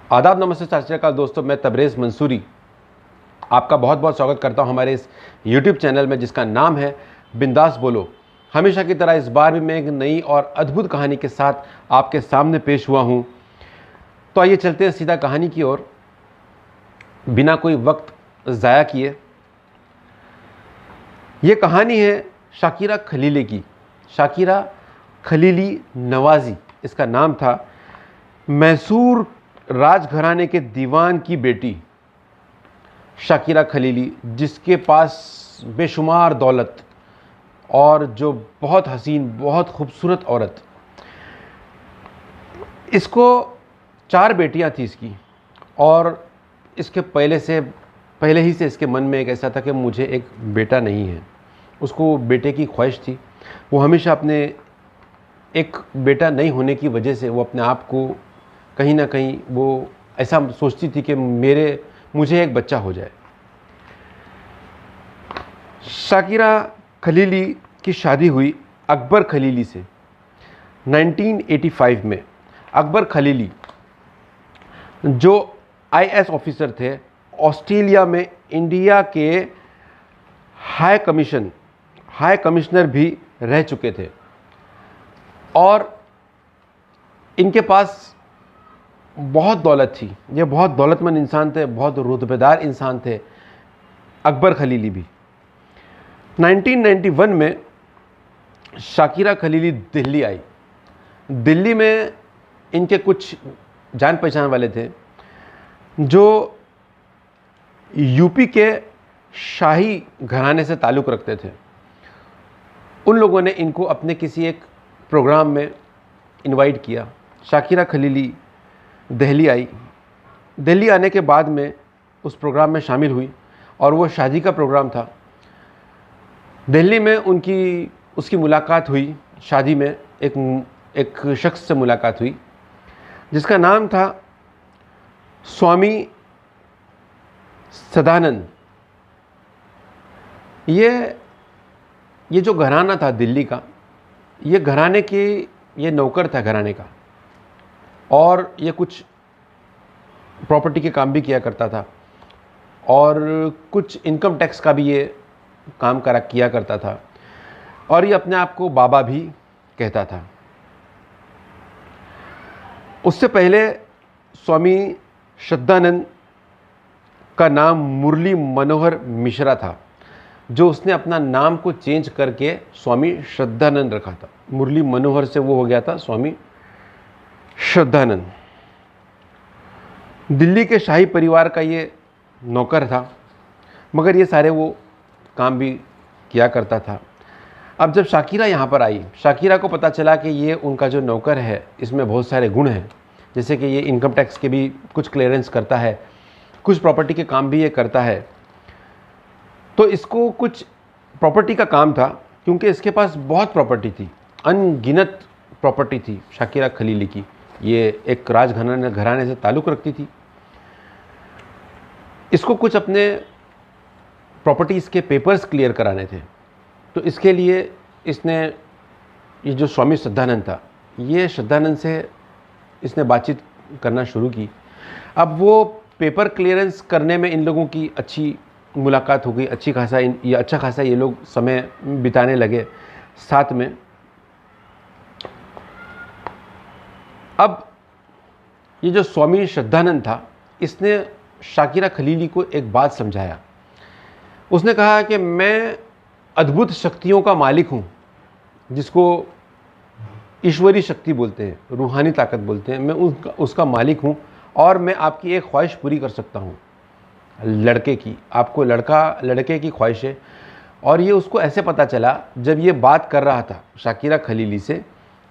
आदाब, नमस्ते, सत श्री अकाल दोस्तों। मैं तबरेज़ मंसूरी आपका बहुत बहुत स्वागत करता हूं हमारे इस YouTube चैनल में जिसका नाम है बिंदास बोलो। हमेशा की तरह इस बार भी मैं एक नई और अद्भुत कहानी के साथ आपके सामने पेश हुआ हूं। तो आइए चलते हैं सीधा कहानी की ओर, बिना कोई वक्त ज़ाया किए। ये कहानी है शाकिरा खलीली की। शाकिरा खलीली नवाज़ी इसका नाम था। मैसूर राजघराने के दीवान की बेटी शाकिरा खलीली, जिसके पास बेशुमार दौलत और जो बहुत हसीन, बहुत खूबसूरत औरत। इसको 4 बेटियां थी इसकी, और इसके पहले ही से इसके मन में एक ऐसा था कि मुझे एक बेटा नहीं है। उसको बेटे की ख्वाहिश थी। वो हमेशा अपने एक बेटा नहीं होने की वजह से वो अपने आप को कहीं ना कहीं वो ऐसा सोचती थी कि मुझे एक बच्चा हो जाए। शाकिरा खलीली की शादी हुई अकबर खलीली से 1985 में। अकबर खलीली जो आईएएस ऑफिसर थे, ऑस्ट्रेलिया में इंडिया के हाई कमिश्नर भी रह चुके थे, और इनके पास बहुत दौलत थी। ये बहुत दौलतमंद इंसान थे, बहुत रुतबेदार इंसान थे अकबर खलीली भी। 1991 में शाकिरा खलीली दिल्ली आई। दिल्ली में इनके कुछ जान पहचान वाले थे जो यूपी के शाही घराने से ताल्लुक़ रखते थे। उन लोगों ने इनको अपने किसी एक प्रोग्राम में इनवाइट किया। शाकिरा खलीली दिल्ली आई। दिल्ली आने के बाद में उस प्रोग्राम में शामिल हुई, और वो शादी का प्रोग्राम था। दिल्ली में उसकी मुलाकात हुई। शादी में एक शख्स से मुलाकात हुई जिसका नाम था स्वामी सदानंद। ये जो घराना था दिल्ली का, ये घराने के ये नौकर था घराने का, और ये कुछ प्रॉपर्टी के काम भी किया करता था, और कुछ इनकम टैक्स का भी ये काम किया करता था, और ये अपने आप को बाबा भी कहता था। उससे पहले स्वामी श्रद्धानंद का नाम मुरली मनोहर मिश्रा था, जो उसने अपना नाम को चेंज करके स्वामी श्रद्धानंद रखा था। मुरली मनोहर से वो हो गया था स्वामी श्रद्धानंद। दिल्ली के शाही परिवार का ये नौकर था, मगर ये सारे वो काम भी किया करता था। अब जब शाकिरा यहाँ पर आई, शाकिरा को पता चला कि ये उनका जो नौकर है इसमें बहुत सारे गुण हैं, जैसे कि ये इनकम टैक्स के भी कुछ क्लियरेंस करता है, कुछ प्रॉपर्टी के काम भी ये करता है। तो इसको कुछ प्रॉपर्टी का काम था, क्योंकि इसके पास बहुत प्रॉपर्टी थी, अनगिनत प्रॉपर्टी थी शाकिरा खलीली की। ये एक घराने से ताल्लुक़ रखती थी। इसको कुछ अपने प्रॉपर्टीज़ के पेपर्स क्लियर कराने थे। तो इसके लिए ये जो स्वामी श्रद्धानंद था, ये श्रद्धानंद से इसने बातचीत करना शुरू की। अब वो पेपर क्लियरेंस करने में इन लोगों की अच्छी मुलाकात हो गई। अच्छा खासा ये लोग समय बिताने लगे साथ में। अब ये जो स्वामी श्रद्धानंद था, इसने शाकिरा खलीली को एक बात समझाया। उसने कहा कि मैं अद्भुत शक्तियों का मालिक हूँ, जिसको ईश्वरी शक्ति बोलते हैं, रूहानी ताकत बोलते हैं। मैं उसका मालिक हूँ, और मैं आपकी एक ख्वाहिश पूरी कर सकता हूँ, लड़के की ख्वाहिश है। और ये उसको ऐसे पता चला जब ये बात कर रहा था शाकिरा खलीली से,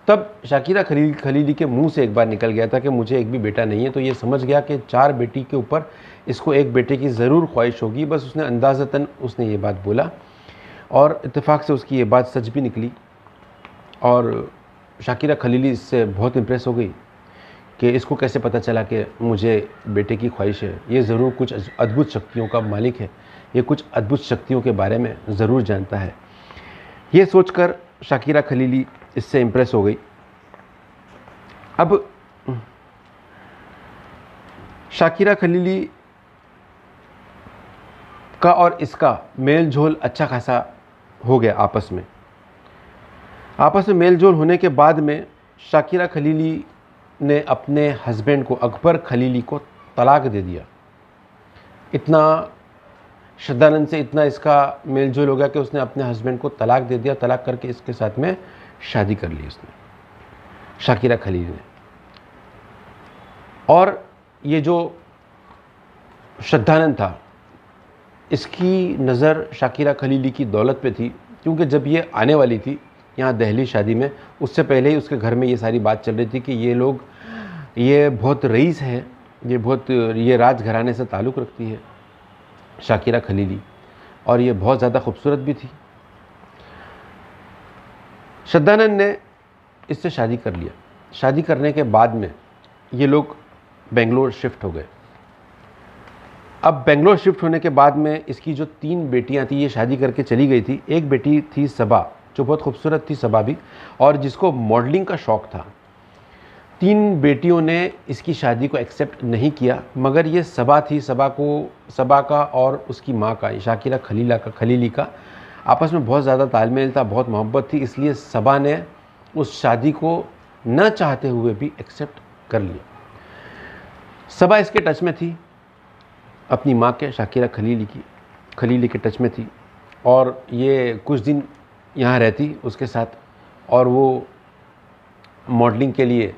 तब शाकिरा खलीली के मुंह से एक बार निकल गया था कि मुझे एक भी बेटा नहीं है। तो ये समझ गया कि 4 बेटी के ऊपर इसको एक बेटे की ज़रूर ख्वाहिश होगी। बस उसने अंदाज़तन ये बात बोला, और इत्तेफाक से उसकी ये बात सच भी निकली। और शाकिरा खलीली इससे बहुत इम्प्रेस हो गई कि इसको कैसे पता चला कि मुझे बेटे की ख्वाहिश है। ये ज़रूर कुछ अद्भुत शक्तियों का मालिक है, ये कुछ अद्भुत शक्तियों के बारे में ज़रूर जानता है। ये सोचकर शाकिरा खलीली इससे इम्प्रेस हो गई। अब शाकिरा खलीली का और इसका मेल जोल अच्छा खासा हो गया आपस में मेल जोल होने के बाद में शाकिरा खलीली ने अपने हस्बैंड को, अकबर खलीली को तलाक दे दिया। इतना श्रद्धानंद से इतना इसका मेल जोल हो गया कि उसने अपने हस्बैंड को तलाक दे दिया। तलाक करके इसके साथ में शादी कर ली उसने, शाकिरा खलीली ने। और ये जो श्रद्धानंद था, इसकी नज़र शाकिरा खलीली की दौलत पे थी, क्योंकि जब ये आने वाली थी यहाँ दिल्ली शादी में, उससे पहले ही उसके घर में ये सारी बात चल रही थी कि ये बहुत रईस है, ये राजघराने से ताल्लुक़ रखती है शाकिरा खलीली, और ये बहुत ज़्यादा खूबसूरत भी थी। श्रद्धानंद ने इससे शादी कर लिया। शादी करने के बाद में ये लोग बेंगलोर शिफ्ट हो गए। अब बेंगलोर शिफ्ट होने के बाद में इसकी जो 3 बेटियां थी, ये शादी करके चली गई थी। एक बेटी थी सबा, जो बहुत खूबसूरत थी सबा भी, और जिसको मॉडलिंग का शौक़ था। 3 बेटियों ने इसकी शादी को एक्सेप्ट नहीं किया, मगर ये सबा थी, सबा का और उसकी माँ का, शाकिरा खलीली का आपस में बहुत ज़्यादा तालमेल था, बहुत मोहब्बत थी, इसलिए सबा ने उस शादी को न चाहते हुए भी एक्सेप्ट कर लिया। सबा इसके टच में थी, अपनी माँ के, शाकिरा खलीली के टच में थी, और ये कुछ दिन यहाँ रहती उसके साथ, और वो मॉडलिंग के लिए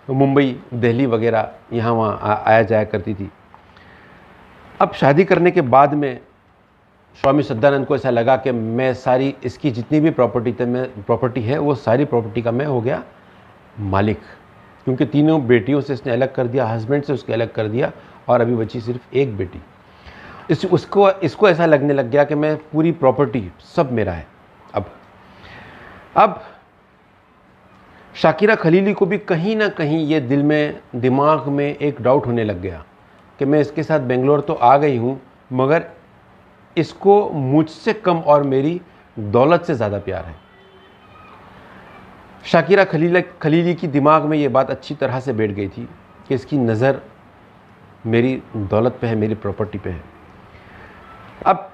मुंबई, दिल्ली वगैरह यहाँ वहाँ आया जाया करती थी। अब शादी करने के बाद में स्वामी श्रद्धानंद को ऐसा लगा कि मैं सारी इसकी जितनी भी प्रॉपर्टी है वो सारी प्रॉपर्टी का मैं हो गया मालिक, क्योंकि तीनों बेटियों से इसने अलग कर दिया, हस्बैंड से उसके अलग कर दिया, और अभी बची सिर्फ एक बेटी। इसको ऐसा लगने लग गया कि मैं पूरी प्रॉपर्टी सब मेरा है। अब शाकिरा खलीली को भी कहीं ना कहीं ये दिमाग में एक डाउट होने लग गया कि मैं इसके साथ बेंगलोर तो आ गई हूँ, मगर इसको मुझसे कम और मेरी दौलत से ज़्यादा प्यार है। शाकिरा खलीली की दिमाग में ये बात अच्छी तरह से बैठ गई थी कि इसकी नज़र मेरी दौलत पे है, मेरी प्रॉपर्टी पे है। अब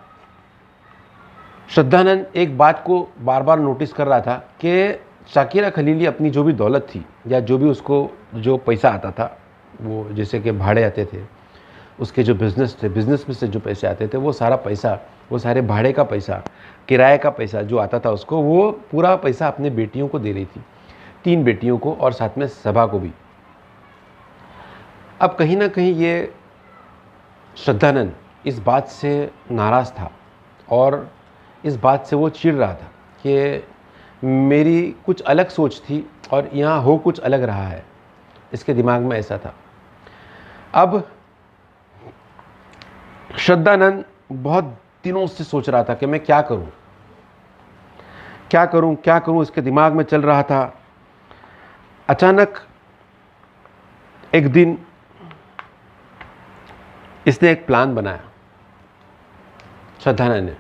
श्रद्धानंद एक बात को बार बार नोटिस कर रहा था कि शाकिरा खलीली अपनी जो भी दौलत थी, या जो भी उसको जो पैसा आता था, वो जैसे कि भाड़े आते थे, उसके जो बिज़नेस में से जो पैसे आते थे, वो सारा पैसा, वो सारे भाड़े का पैसा, किराए का पैसा जो आता था उसको, वो पूरा पैसा अपने बेटियों को दे रही थी, 3 बेटियों को और साथ में सबा को भी। अब कहीं ना कहीं ये श्रद्धानंद इस बात से नाराज़ था, और इस बात से वो चिढ़ रहा था कि मेरी कुछ अलग सोच थी और यहाँ हो कुछ अलग रहा है, इसके दिमाग में ऐसा था। अब श्रद्धानंद बहुत दिनों से सोच रहा था कि मैं क्या करूं, इसके दिमाग में चल रहा था। अचानक एक दिन इसने एक प्लान बनाया, श्रद्धानंद ने।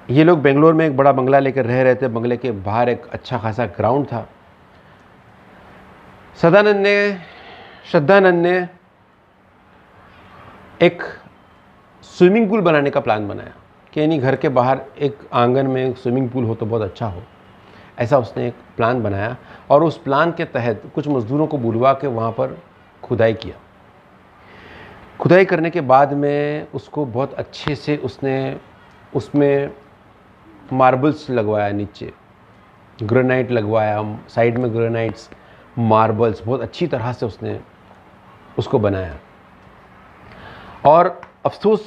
ये लोग बेंगलोर में एक बड़ा बंगला लेकर रह रहे थे। बंगले के बाहर एक अच्छा खासा ग्राउंड था। श्रद्धानंद ने एक स्विमिंग पूल बनाने का प्लान बनाया कि यानी घर के बाहर एक आंगन में एक स्विमिंग पूल हो तो बहुत अच्छा हो। ऐसा उसने एक प्लान बनाया, और उस प्लान के तहत कुछ मज़दूरों को बुलवा के वहाँ पर खुदाई किया। खुदाई करने के बाद में उसको बहुत अच्छे से उसमें मार्बल्स लगवाया, नीचे ग्रेनाइट लगवाया, साइड में ग्रेनाइट्स, मार्बल्स, बहुत अच्छी तरह से उसने उसको बनाया। और अफसोस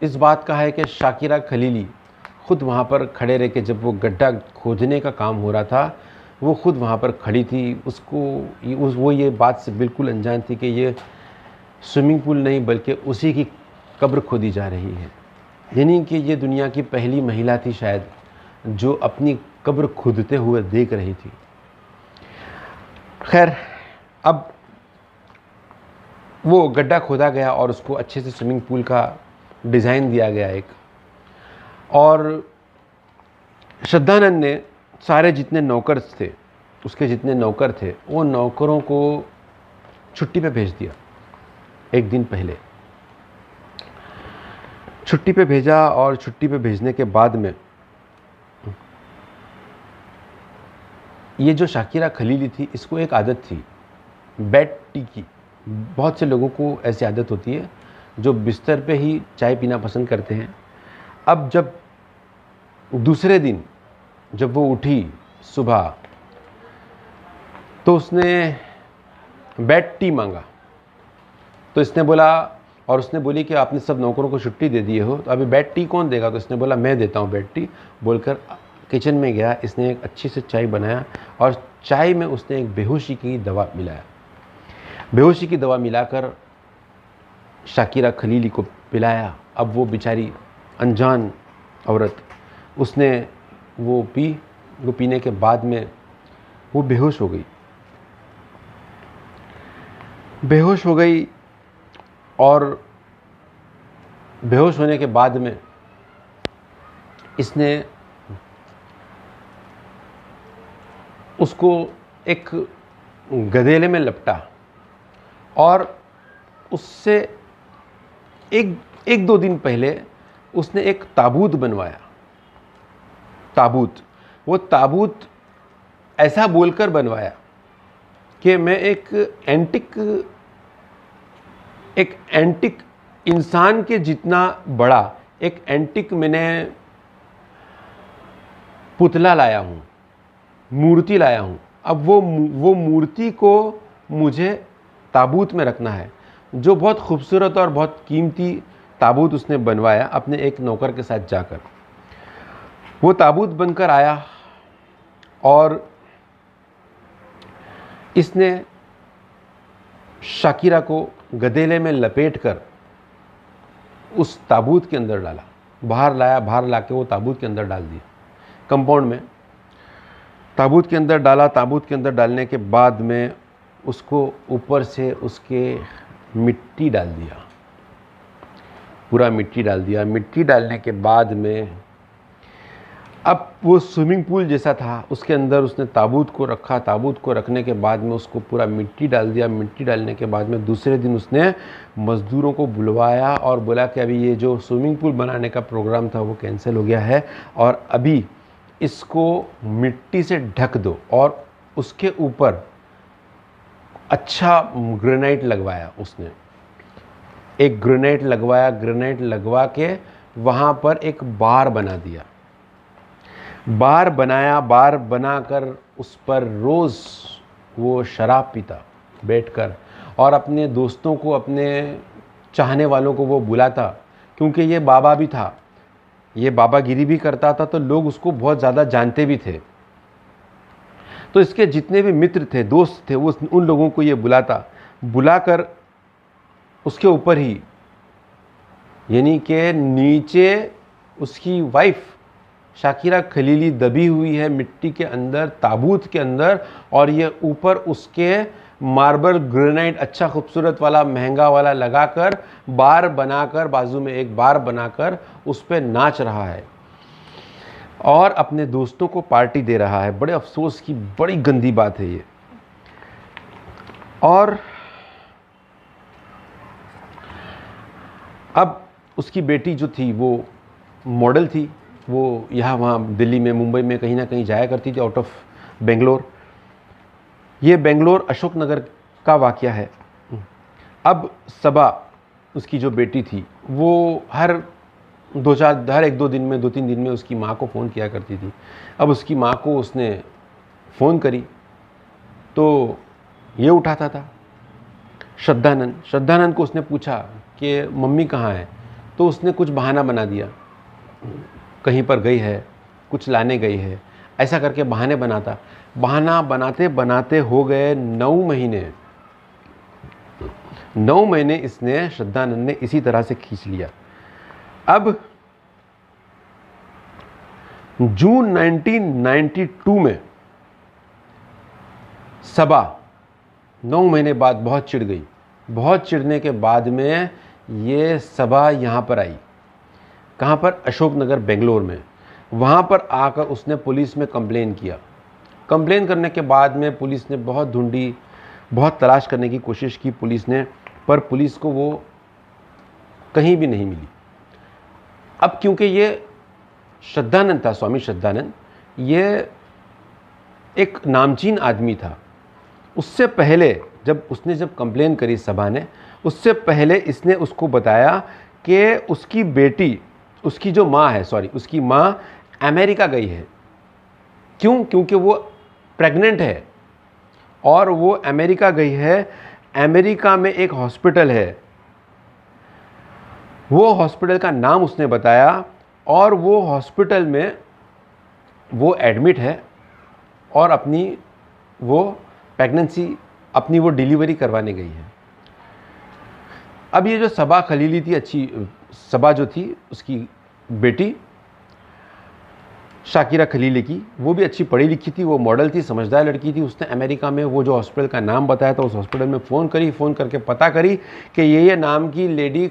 इस बात का है कि शाकिरा खलीली खुद वहाँ पर खड़े रह के, जब वो गड्ढा खोदने का काम हो रहा था, वो खुद वहाँ पर खड़ी थी। वो ये बात से बिल्कुल अनजान थी कि ये स्विमिंग पूल नहीं बल्कि उसी की कब्र खोदी जा रही है। यानी कि ये दुनिया की पहली महिला थी शायद जो अपनी कब्र खुदते हुए देख रही थी। खैर, अब वो गड्ढा खोदा गया और उसको अच्छे से स्विमिंग पूल का डिज़ाइन दिया गया एक। और श्रद्धानंद ने सारे जितने नौकर थे, उसके जितने नौकर थे, वो नौकरों को छुट्टी पे भेज दिया एक दिन पहले छुट्टी पे भेजा, और छुट्टी पे भेजने के बाद में ये जो शाकिरा खलीली थी, इसको एक आदत थी बेड टी की। बहुत से लोगों को ऐसी आदत होती है जो बिस्तर पे ही चाय पीना पसंद करते हैं। अब जब दूसरे दिन जब वो उठी सुबह, तो उसने बेड टी मांगा। तो इसने बोला, और उसने बोली कि आपने सब नौकरों को छुट्टी दे दी हो, तो अभी बेड टी कौन देगा? तो इसने बोला मैं देता हूँ बेड टी, बोलकर किचन में गया। इसने एक अच्छी से चाय बनाया, और चाय में उसने एक बेहोशी की दवा मिलाया। बेहोशी की दवा मिलाकर शाकिरा खलीली को पिलाया। अब वो बेचारी अनजान औरत, उसने वो पीने के बाद में वो बेहोश हो गई। और बेहोश होने के बाद में इसने उसको एक गधेले में लपटा, और उससे एक दो दिन पहले उसने एक ताबूत बनवाया। वो ताबूत ऐसा बोलकर बनवाया कि मैं एक एंटिक इंसान के जितना बड़ा एक एंटिक मैंने पुतला लाया हूँ, मूर्ति लाया हूँ। अब वो मूर्ति को मुझे ताबूत में रखना है। जो बहुत खूबसूरत और बहुत कीमती ताबूत उसने बनवाया अपने एक नौकर के साथ जाकर। वो ताबूत बनकर आया, और इसने शाकिरा को गधेले में लपेटकर उस ताबूत के अंदर डाला। बाहर लाके वो ताबूत के अंदर डाल दिया, कंपाउंड में ताबूत के अंदर डाला। ताबूत के अंदर डालने के बाद में उसको ऊपर से उसके मिट्टी डाल दिया, पूरा मिट्टी डाल दिया। मिट्टी डालने के बाद में अब वो स्विमिंग पूल जैसा था, उसके अंदर उसने ताबूत को रखा। ताबूत को रखने के बाद में उसको पूरा मिट्टी डाल दिया। मिट्टी डालने के बाद में दूसरे दिन उसने मज़दूरों को बुलवाया और बोला कि अभी ये जो स्विमिंग पूल बनाने का प्रोग्राम था वो कैंसिल हो गया है, और अभी इसको मिट्टी से ढक दो। और उसके ऊपर अच्छा ग्रेनाइट लगवाया उसने, एक ग्रेनाइट लगवाया। ग्रेनाइट लगवा के वहाँ पर एक बार बना दिया। बार बनाकर उस पर रोज़ वो शराब पीता बैठकर, और अपने दोस्तों को, अपने चाहने वालों को वो बुलाता। क्योंकि ये बाबा भी था, ये बाबागिरी भी करता था, तो लोग उसको बहुत ज़्यादा जानते भी थे। तो इसके जितने भी मित्र थे, दोस्त थे, वो उन लोगों को ये बुलाकर उसके ऊपर ही, यानी कि नीचे उसकी वाइफ शाकिरा खलीली दबी हुई है मिट्टी के अंदर, ताबूत के अंदर, और ये ऊपर उसके मार्बल ग्रेनाइट अच्छा खूबसूरत वाला महंगा वाला लगाकर बार बनाकर, बाजू में एक बार बनाकर उस पर नाच रहा है और अपने दोस्तों को पार्टी दे रहा है। बड़े अफसोस की बड़ी गंदी बात है ये। और अब उसकी बेटी जो थी वो मॉडल थी, वो यहाँ वहाँ दिल्ली में, मुंबई में कहीं ना कहीं जाया करती थी, आउट ऑफ बेंगलोर। ये बेंगलोर अशोक नगर का वाक़या है। अब सबा उसकी जो बेटी थी वो हर एक दो दिन में, 2-3 दिन में उसकी माँ को फ़ोन किया करती थी। अब उसकी माँ को उसने फ़ोन करी तो ये उठाता था श्रद्धानंद को उसने पूछा कि मम्मी कहाँ है, तो उसने कुछ बहाना बना दिया, कहीं पर गई है, कुछ लाने गई है, ऐसा करके बहाना बनाते बनाते हो गए 9 महीने। 9 महीने इसने, श्रद्धानंद ने इसी तरह से खींच लिया। अब जून 1992 में सबा 9 महीने बाद बहुत चिढ़ गई। बहुत चिढ़ने के बाद में ये सबा यहाँ पर आई। कहाँ पर? अशोक नगर बेंगलोर में। वहाँ पर आकर उसने पुलिस में कंप्लेन किया। कंप्लेन करने के बाद में पुलिस ने बहुत ढूंढी, बहुत तलाश करने की कोशिश की पुलिस ने, पर पुलिस को वो कहीं भी नहीं मिली। अब क्योंकि ये श्रद्धानंद था, स्वामी श्रद्धानंद, ये एक नामचीन आदमी था। उससे पहले जब कंप्लेन करी सभा ने, उससे पहले इसने उसको बताया कि उसकी बेटी, उसकी जो माँ है, उसकी माँ अमेरिका गई है। क्यों? क्योंकि वो प्रेग्नेंट है और वो अमेरिका गई है। अमेरिका में एक हॉस्पिटल है, वो हॉस्पिटल का नाम उसने बताया, और वो हॉस्पिटल में वो एडमिट है और अपनी वो प्रेगनेंसी, अपनी वो डिलीवरी करवाने गई है। अब ये जो सबा खलीली थी, अच्छी सबा जो थी, उसकी बेटी शाकिरा खलीली की, वो भी अच्छी पढ़ी लिखी थी, वो मॉडल थी, समझदार लड़की थी। उसने अमेरिका में वो जो हॉस्पिटल का नाम बताया था, उस हॉस्पिटल में फ़ोन करके पता करी कि ये नाम की लेडी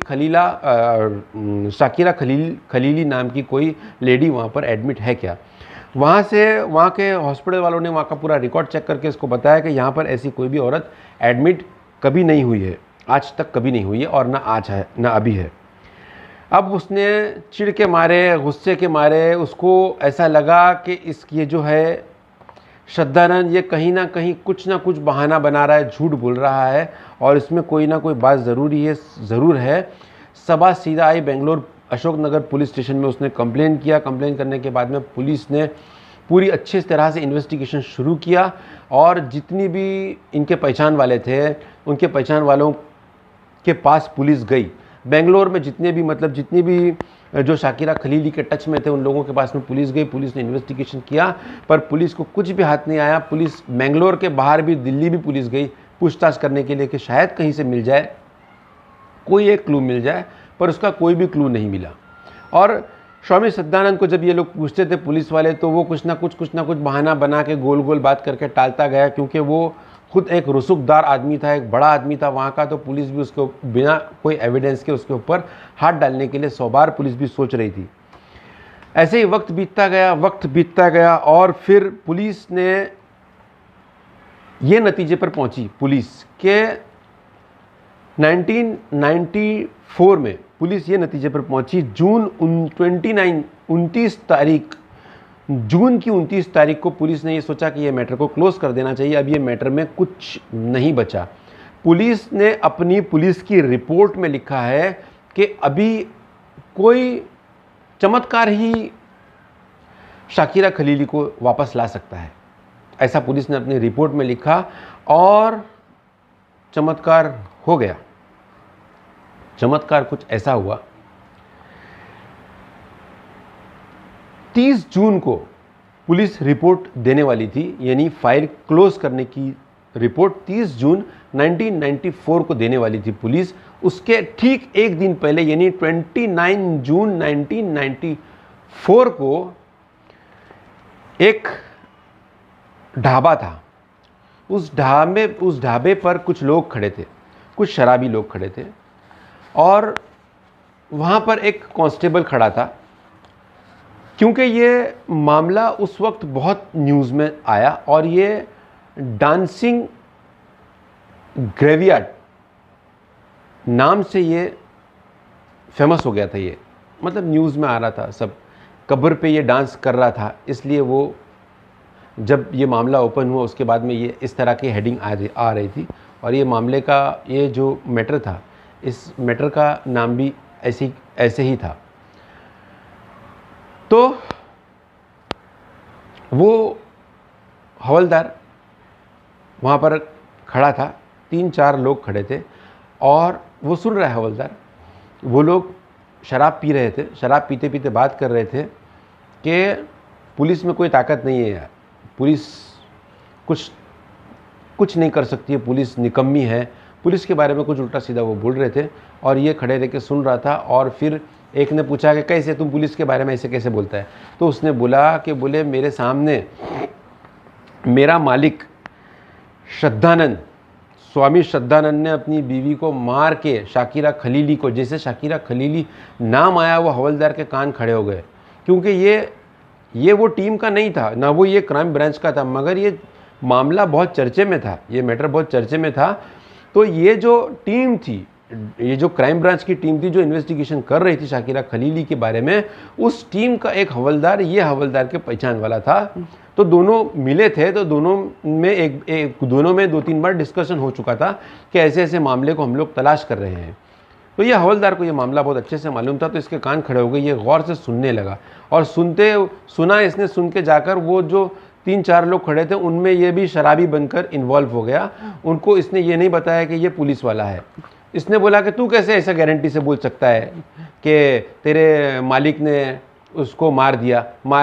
शाकिरा खलीली नाम की कोई लेडी वहाँ पर एडमिट है क्या। वहाँ के हॉस्पिटल वालों ने वहाँ का पूरा रिकॉर्ड चेक करके इसको बताया कि यहाँ पर ऐसी कोई भी औरत एडमिट कभी नहीं हुई है, आज तक कभी नहीं हुई है, और ना आज है ना अभी है। अब उसने चिढ़ के मारे, गुस्से के मारे, उसको ऐसा लगा कि ये जो है श्रद्धानंद, ये कहीं ना कहीं कुछ ना कुछ बहाना बना रहा है, झूठ बोल रहा है, और इसमें कोई ना कोई बात ज़रूर है। सबा सीधा आई बेंगलोर अशोकनगर पुलिस स्टेशन में, उसने कंप्लेन किया। कंप्लेन करने के बाद में पुलिस ने पूरी अच्छी तरह से इन्वेस्टिगेशन शुरू किया, और जितनी भी इनके पहचान वाले थे, उनके पहचान वालों के पास पुलिस गई। बेंगलोर में जितने भी जो शाकिरा खलीली के टच में थे, उन लोगों के पास में पुलिस गई। पुलिस ने इन्वेस्टिगेशन किया, पर पुलिस को कुछ भी हाथ नहीं आया। पुलिस बेंगलोर के बाहर भी, दिल्ली भी पुलिस गई पूछताछ करने के लिए कि शायद कहीं से मिल जाए, कोई एक क्लू मिल जाए, पर उसका कोई भी क्लू नहीं मिला। और स्वामी श्रद्धानंद को जब ये लोग पूछते थे पुलिस वाले, तो वो कुछ ना कुछ बहाना बना के गोल गोल बात करके टालता गया, क्योंकि वो खुद एक रुसुकदार आदमी था, एक बड़ा आदमी था वहाँ का। तो पुलिस भी उसको बिना कोई एविडेंस के उसके ऊपर हाथ डालने के लिए 100 बार पुलिस भी सोच रही थी। ऐसे ही वक्त बीतता गया और फिर पुलिस ने ये नतीजे पर पहुंची, पुलिस के 1994 में पुलिस ये नतीजे पर पहुंची, जून की 29 तारीख को पुलिस ने ये सोचा कि ये मैटर को क्लोज कर देना चाहिए। अब ये मैटर में कुछ नहीं बचा। पुलिस ने अपनी पुलिस की रिपोर्ट में लिखा है कि अभी कोई चमत्कार ही शाकिरा खलीली को वापस ला सकता है, ऐसा पुलिस ने अपनी रिपोर्ट में लिखा, और चमत्कार हो गया। चमत्कार कुछ ऐसा हुआ, 30 जून को पुलिस रिपोर्ट देने वाली थी, यानी फाइल क्लोज करने की रिपोर्ट 30 जून 1994 को देने वाली थी पुलिस। उसके ठीक एक दिन पहले, यानी 29 जून 1994 को एक ढाबा था। उस ढाबे पर कुछ लोग खड़े थे, कुछ शराबी लोग खड़े थे, और वहाँ पर एक कांस्टेबल खड़ा था। क्योंकि ये मामला उस वक्त बहुत न्यूज़ में आया, और ये डांसिंग ग्रेवयार्ड नाम से ये फेमस हो गया था। ये मतलब न्यूज़ में आ रहा था, सब कब्र पे ये डांस कर रहा था, इसलिए वो जब ये मामला ओपन हुआ उसके बाद में ये इस तरह की हेडिंग आ रही थी। और ये मामले का, ये जो मैटर था, इस मैटर का नाम भी ऐसे ही था। तो वो हवलदार वहाँ पर खड़ा था, 3-4 लोग खड़े थे, और वो सुन रहा है हवलदार। वो लोग शराब पी रहे थे, शराब पीते पीते बात कर रहे थे कि पुलिस में कोई ताकत नहीं है यार, पुलिस कुछ नहीं कर सकती है, पुलिस निकम्मी है। पुलिस के बारे में कुछ उल्टा सीधा वो बोल रहे थे, और ये खड़े रह के सुन रहा था। और फिर एक ने पूछा कि कैसे तुम पुलिस के बारे में ऐसे कैसे बोलता है। तो उसने बोले मेरे सामने मेरा मालिक श्रद्धानंद, स्वामी श्रद्धानंद ने अपनी बीवी को मार के शाकिरा खलीली को, जैसे शाकिरा खलीली नाम आया वो हवलदार के कान खड़े हो गए, क्योंकि ये वो टीम का नहीं था, ना वो ये क्राइम ब्रांच का था, मगर ये मामला बहुत चर्चे में था, ये मैटर बहुत चर्चे में था। तो ये जो टीम थी, ये जो क्राइम ब्रांच की टीम थी जो इन्वेस्टिगेशन कर रही थी शाकिरा खलीली के बारे में, उस टीम का एक हवलदार ये हवलदार के पहचान वाला था। तो दोनों मिले थे, तो दोनों में 2-3 बार डिस्कशन हो चुका था कि ऐसे ऐसे मामले को हम लोग तलाश कर रहे हैं। तो ये हवलदार को ये मामला बहुत अच्छे से मालूम था, तो इसके कान खड़े हो गए, ये गौर से सुनने लगा। और इसने सुन के जाकर वो जो 3-4 लोग खड़े थे उनमें ये भी शराबी बनकर इन्वॉल्व हो गया। उनको इसने ये नहीं बताया कि ये पुलिस वाला है। इसने बोला कि तू कैसे ऐसा गारंटी से बोल सकता है कि तेरे मालिक ने उसको मार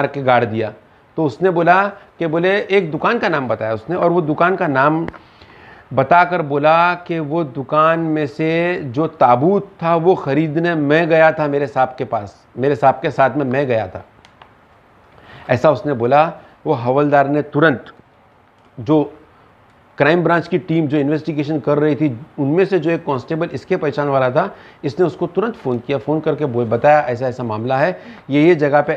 के गाड़ दिया। तो उसने बोला कि एक दुकान का नाम बताया उसने, और वो दुकान का नाम बताकर बोला कि वो दुकान में से जो ताबूत था वो ख़रीदने मैं गया था, मेरे साहब के साथ में मैं गया था, ऐसा उसने बोला। वो हवलदार ने तुरंत, जो क्राइम ब्रांच की टीम जो इन्वेस्टिगेशन कर रही थी उनमें से जो एक कांस्टेबल इसके पहचान वाला था, इसने उसको तुरंत फ़ोन किया। फ़ोन करके बताया ऐसा ऐसा मामला है, ये जगह पे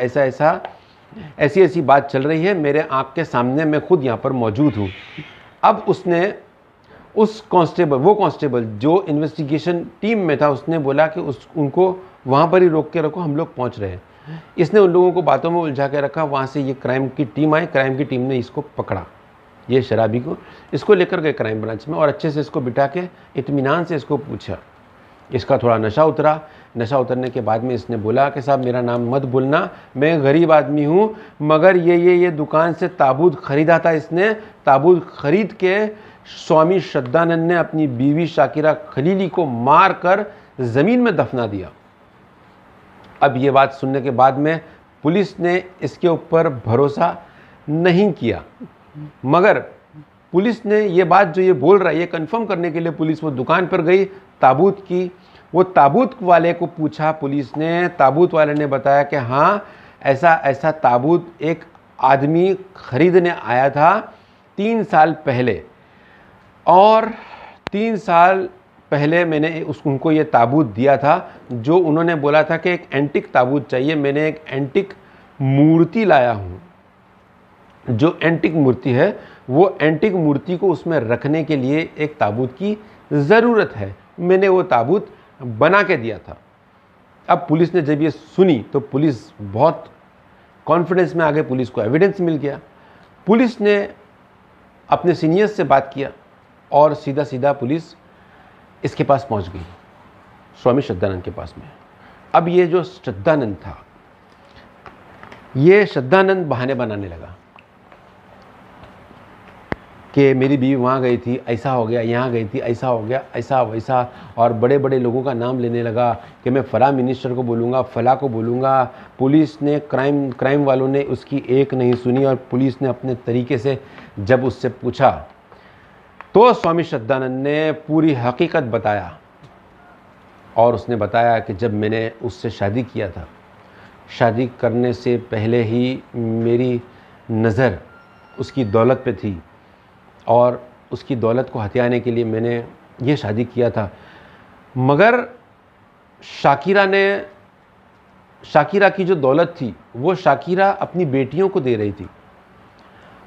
ऐसी ऐसी बात चल रही है, मेरे आँख के सामने, मैं खुद यहाँ पर मौजूद हूँ। अब उसने वो कांस्टेबल जो इन्वेस्टिगेशन टीम में था, उसने बोला कि उनको वहाँ पर ही रोक के रखो, हम लोग पहुँच रहे हैं। इसने उन लोगों को बातों में उलझा के रखा। वहाँ से ये क्राइम की टीम आई, क्राइम की टीम ने इसको पकड़ा, ये शराबी को, इसको लेकर गए क्राइम ब्रांच में और अच्छे से इसको बिठा के इत्मीनान से इसको पूछा। इसका थोड़ा नशा उतरा। नशा उतरने के बाद में इसने बोला कि साहब मेरा नाम मत भूलना, मैं गरीब आदमी हूँ, मगर ये दुकान से ताबूत ख़रीदा था इसने। ताबूत ख़रीद के स्वामी श्रद्धानंद ने अपनी बीवी शाकिरा खलीली को मार कर ज़मीन में दफना दिया। अब ये बात सुनने के बाद में पुलिस ने इसके ऊपर भरोसा नहीं किया, मगर पुलिस ने ये बात जो ये बोल रहा है ये कंफर्म करने के लिए पुलिस वो दुकान पर गई ताबूत की। वो ताबूत वाले को पूछा पुलिस ने, ताबूत वाले ने बताया कि हाँ ऐसा ऐसा ताबूत एक आदमी ख़रीदने आया था 3 साल पहले, और 3 साल पहले मैंने उनको ये ताबूत दिया था, जो उन्होंने बोला था कि एक एंटिक ताबूत चाहिए। मैंने एक एंटिक मूर्ति लाया हूँ, जो एंटिक मूर्ति है वो एंटिक मूर्ति को उसमें रखने के लिए एक ताबूत की ज़रूरत है, मैंने वो ताबूत बना के दिया था। अब पुलिस ने जब ये सुनी तो पुलिस बहुत कॉन्फिडेंस में आ गई, पुलिस को एविडेंस मिल गया। पुलिस ने अपने सीनियर्स से बात किया और सीधा पुलिस इसके पास पहुंच गई, स्वामी श्रद्धानंद के पास में। अब ये जो श्रद्धानंद था, ये श्रद्धानंद बहाने बनाने लगा कि मेरी बीवी वहाँ गई थी, ऐसा हो गया, यहाँ गई थी, ऐसा हो गया, ऐसा वैसा, और बड़े बड़े लोगों का नाम लेने लगा कि मैं फ़ला मिनिस्टर को बोलूँगा, फ़ला को बोलूँगा। पुलिस ने क्राइम वालों ने उसकी एक नहीं सुनी, और पुलिस ने अपने तरीके से जब उससे पूछा तो स्वामी श्रद्धानंद ने पूरी हकीकत बताया। और उसने बताया कि जब मैंने उससे शादी किया था, शादी करने से पहले ही मेरी नज़र उसकी दौलत पे थी, और उसकी दौलत को हथियाने के लिए मैंने ये शादी किया था। मगर शाकिरा की जो दौलत थी वो शाकिरा अपनी बेटियों को दे रही थी,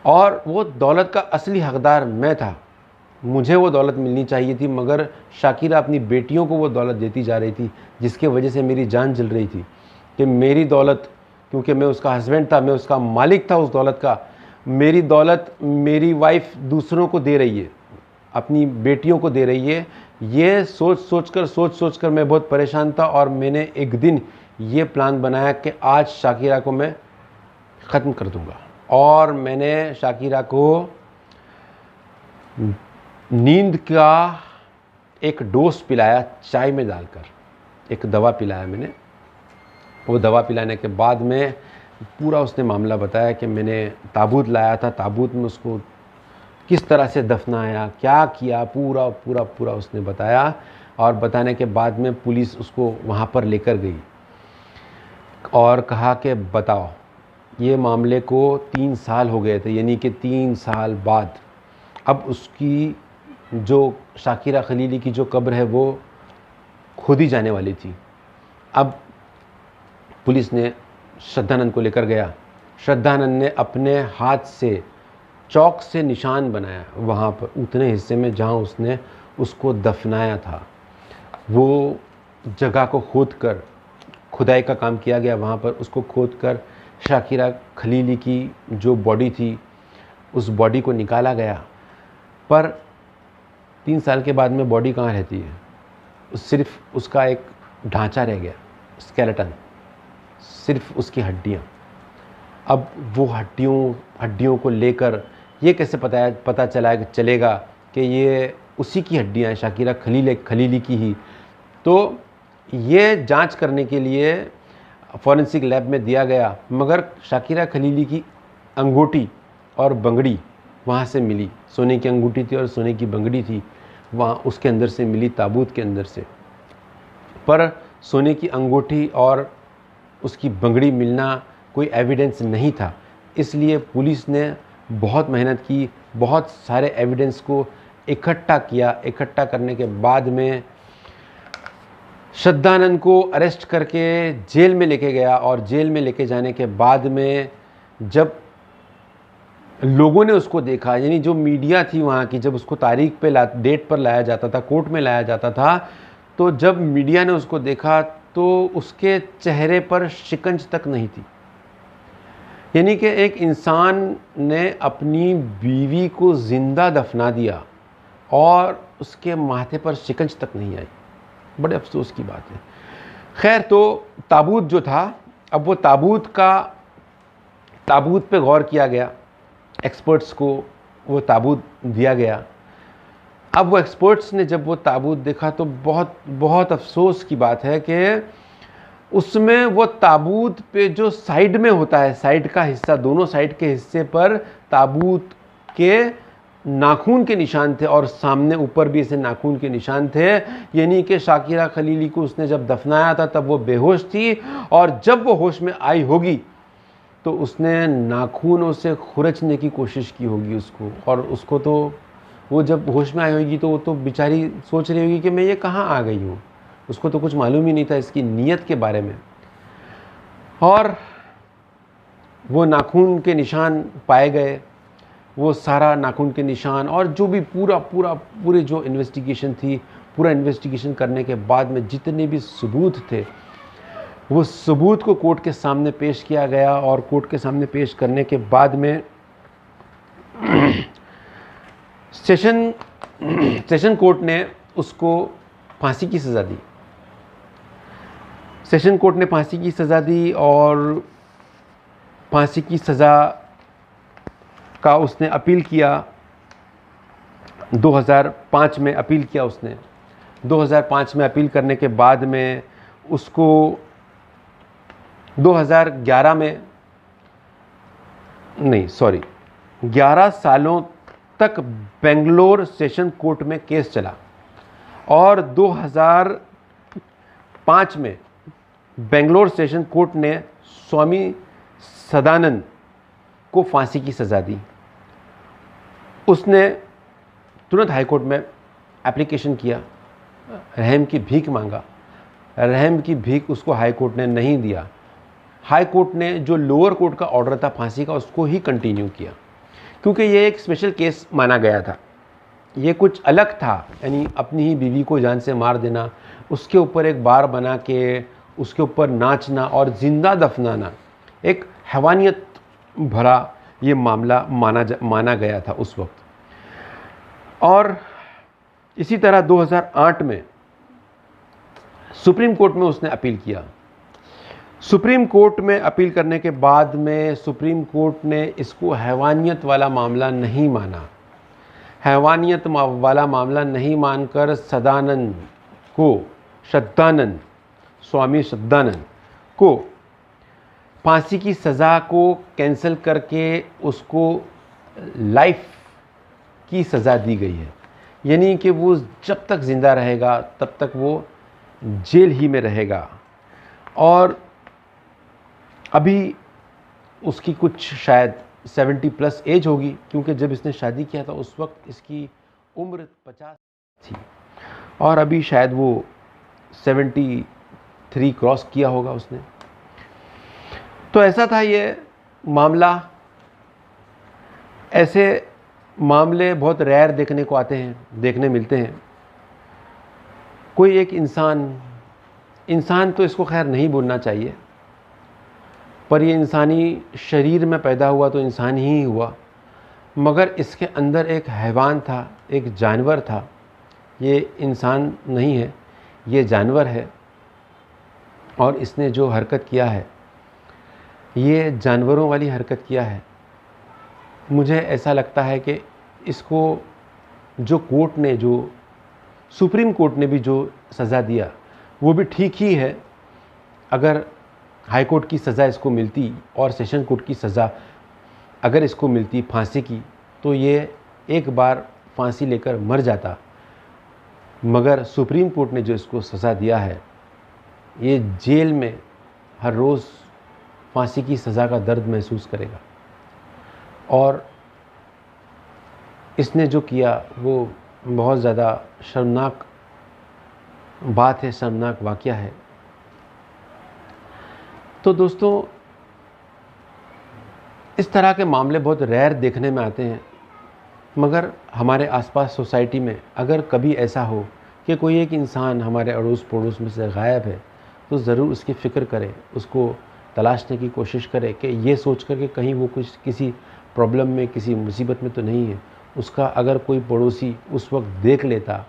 और वो दौलत का असली हकदार मैं था। मुझे वो दौलत मिलनी चाहिए थी, मगर शाकिरा अपनी बेटियों को वो दौलत देती जा रही थी, जिसके वजह से मेरी जान जल रही थी कि मेरी दौलत, क्योंकि मैं उसका हस्बैंड था, मैं उसका मालिक था उस दौलत का, मेरी दौलत मेरी वाइफ दूसरों को दे रही है, अपनी बेटियों को दे रही है। ये सोच सोच कर मैं बहुत परेशान था, और मैंने एक दिन ये प्लान बनाया कि आज शाकिरा को मैं ख़त्म कर दूंगा। और मैंने शाकिरा को नींद का एक डोज पिलाया, चाय में डालकर एक दवा पिलाया मैंने। वो दवा पिलाने के बाद में पूरा उसने मामला बताया कि मैंने ताबूत लाया था, ताबूत में उसको किस तरह से दफनाया, क्या किया, पूरा उसने बताया। और बताने के बाद में पुलिस उसको वहाँ पर लेकर गई और कहा कि बताओ, ये मामले को 3 साल हो गए थे, यानी कि 3 साल बाद अब उसकी जो शाकिरा खलीली की जो कब्र है वो खोदी जाने वाली थी। अब पुलिस ने श्रद्धानंद को लेकर गया। श्रद्धानंद ने अपने हाथ से चौक से निशान बनाया वहाँ पर, उतने हिस्से में जहाँ उसने उसको दफनाया था। वो जगह को खोद कर, खुदाई का काम किया गया वहाँ पर, उसको खोद कर शाकिरा खलीली की जो बॉडी थी उस बॉडी को निकाला गया। पर 3 साल के बाद में बॉडी कहाँ रहती है, सिर्फ उसका एक ढांचा रह गया, स्केलेटन, सिर्फ उसकी हड्डियाँ। अब वो हड्डियों को लेकर ये कैसे पता चलेगा कि ये उसी की हड्डियाँ हैं, शाकिरा खलीली की ही। तो ये जांच करने के लिए फॉरेंसिक लैब में दिया गया, मगर शाकिरा खलीली की अंगूठी और बंगड़ी वहाँ से मिली। सोने की अंगूठी थी और सोने की बंगड़ी थी, वहाँ उसके अंदर से मिली, ताबूत के अंदर से। पर सोने की अंगूठी और उसकी बंगड़ी मिलना कोई एविडेंस नहीं था, इसलिए पुलिस ने बहुत मेहनत की, बहुत सारे एविडेंस को इकट्ठा किया। इकट्ठा करने के बाद में श्रद्धानंद को अरेस्ट करके जेल में लेके गया, और जेल में लेके जाने के बाद में जब लोगों ने उसको देखा, यानी जो मीडिया थी वहाँ की, जब उसको तारीख पे डेट पर लाया जाता था, कोर्ट में लाया जाता था, तो जब मीडिया ने उसको देखा तो उसके चेहरे पर शिकंज तक नहीं थी। यानी कि एक इंसान ने अपनी बीवी को ज़िंदा दफना दिया और उसके माथे पर शिकंज तक नहीं आई। बड़े अफसोस की बात है। खैर, तो ताबूत जो था, अब वो ताबूत पे गौर किया गया, एक्सपर्ट्स को वो ताबूत दिया गया। अब वो एक्सपर्ट्स ने जब वो ताबूत देखा तो बहुत बहुत अफसोस की बात है कि उसमें वो ताबूत पे जो साइड में होता है, साइड का हिस्सा, दोनों साइड के हिस्से पर ताबूत के नाखून के निशान थे, और सामने ऊपर भी ऐसे नाखून के निशान थे। यानी कि शाकिरा खलीली को उसने जब दफनाया था तब वो बेहोश थी, और जब वो होश में आई होगी तो उसने नाखूनों से खुरचने की कोशिश की होगी उसको, और उसको तो वो जब होश में आई होगी तो वो तो बेचारी सोच रही होगी कि मैं ये कहाँ आ गई हूँ। उसको तो कुछ मालूम ही नहीं था इसकी नीयत के बारे में। और वो नाखून के निशान पाए गए, वो सारा नाखून के निशान, और जो भी पूरे जो इन्वेस्टिगेशन थी, पूरा इन्वेस्टिगेशन करने के बाद में जितने भी सबूत थे, वो सबूत को कोर्ट के सामने पेश किया गया। और कोर्ट के सामने पेश करने के बाद में सेशन कोर्ट ने उसको फांसी की सज़ा दी। सेशन कोर्ट ने फांसी की सज़ा दी, और फांसी की सज़ा का उसने अपील किया। 2005 में अपील किया उसने। 2005 में अपील करने के बाद में उसको 2011 में, नहीं सॉरी, 11 सालों तक बेंगलोर सेशन कोर्ट में केस चला, और 2005 में बेंगलोर सेशन कोर्ट ने स्वामी सदानंद को फांसी की सज़ा दी। उसने तुरंत हाई कोर्ट में एप्लीकेशन किया, रहम की भीख मांगा। रहम की भीख उसको हाई कोर्ट ने नहीं दिया। हाई कोर्ट ने जो लोअर कोर्ट का ऑर्डर था फांसी का, उसको ही कंटिन्यू किया, क्योंकि ये एक स्पेशल केस माना गया था, ये कुछ अलग था। यानी अपनी ही बीवी को जान से मार देना, उसके ऊपर एक बार बना के उसके ऊपर नाचना और ज़िंदा दफनाना, एक हैवानियत भरा ये मामला माना गया था उस वक्त। और इसी तरह 2008 में सुप्रीम कोर्ट में उसने अपील किया। सुप्रीम कोर्ट में अपील करने के बाद में सुप्रीम कोर्ट ने इसको हैवानियत वाला मामला नहीं माना। हैवानियत वाला मामला नहीं मानकर स्वामी श्रद्धानंद को फांसी की सज़ा को कैंसिल करके उसको लाइफ की सज़ा दी गई है। यानी कि वो जब तक ज़िंदा रहेगा तब तक वो जेल ही में रहेगा। और अभी उसकी कुछ शायद 70 प्लस एज होगी, क्योंकि जब इसने शादी किया था उस वक्त इसकी उम्र 50 थी, और अभी शायद वो 73 क्रॉस किया होगा उसने। तो ऐसा था ये मामला। ऐसे मामले बहुत रेयर देखने मिलते हैं। कोई एक इंसान तो इसको खैर नहीं बोलना चाहिए, पर ये इंसानी शरीर में पैदा हुआ तो इंसान ही हुआ, मगर इसके अंदर एक हैवान था, एक जानवर था। ये इंसान नहीं है, ये जानवर है। और इसने जो हरकत किया है, ये जानवरों वाली हरकत किया है। मुझे ऐसा लगता है कि इसको जो कोर्ट ने, जो सुप्रीम कोर्ट ने भी जो सज़ा दिया वो भी ठीक ही है। अगर हाई कोर्ट की सज़ा इसको मिलती और सेशन कोर्ट की सज़ा अगर इसको मिलती फांसी की, तो ये एक बार फांसी लेकर मर जाता। मगर सुप्रीम कोर्ट ने जो इसको सज़ा दिया है, ये जेल में हर रोज़ फांसी की सज़ा का दर्द महसूस करेगा। और इसने जो किया वो बहुत ज़्यादा शर्मनाक बात है, शर्मनाक वाक़या है। तो दोस्तों, इस तरह के मामले बहुत रेयर देखने में आते हैं, मगर हमारे आसपास सोसाइटी में अगर कभी ऐसा हो कि कोई एक इंसान हमारे अड़ोस पड़ोस में से गायब है, तो ज़रूर उसकी फ़िक्र करें, उसको तलाशने की कोशिश करें कि ये सोच कर कि कहीं वो कुछ किसी प्रॉब्लम में, किसी मुसीबत में तो नहीं है। उसका अगर कोई पड़ोसी उस वक्त देख लेता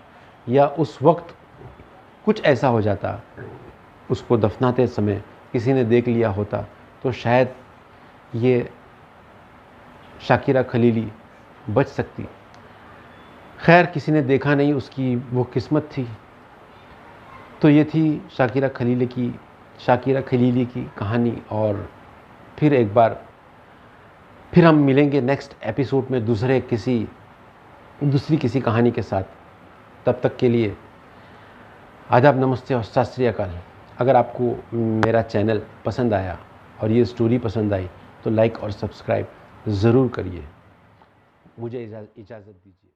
या उस वक्त कुछ ऐसा हो जाता, उसको दफनाते समय किसी ने देख लिया होता, तो शायद ये शाकिरा खलीली बच सकती। खैर, किसी ने देखा नहीं, उसकी वो किस्मत थी। तो ये थी शाकिरा खलीली की कहानी। और फिर एक बार फिर हम मिलेंगे नेक्स्ट एपिसोड में दूसरी किसी कहानी के साथ। तब तक के लिए आदाब, नमस्ते और सत श्री अकाल। अगर आपको मेरा चैनल पसंद आया और ये स्टोरी पसंद आई तो लाइक और सब्सक्राइब ज़रूर करिए। मुझे इजाज़त दीजिए।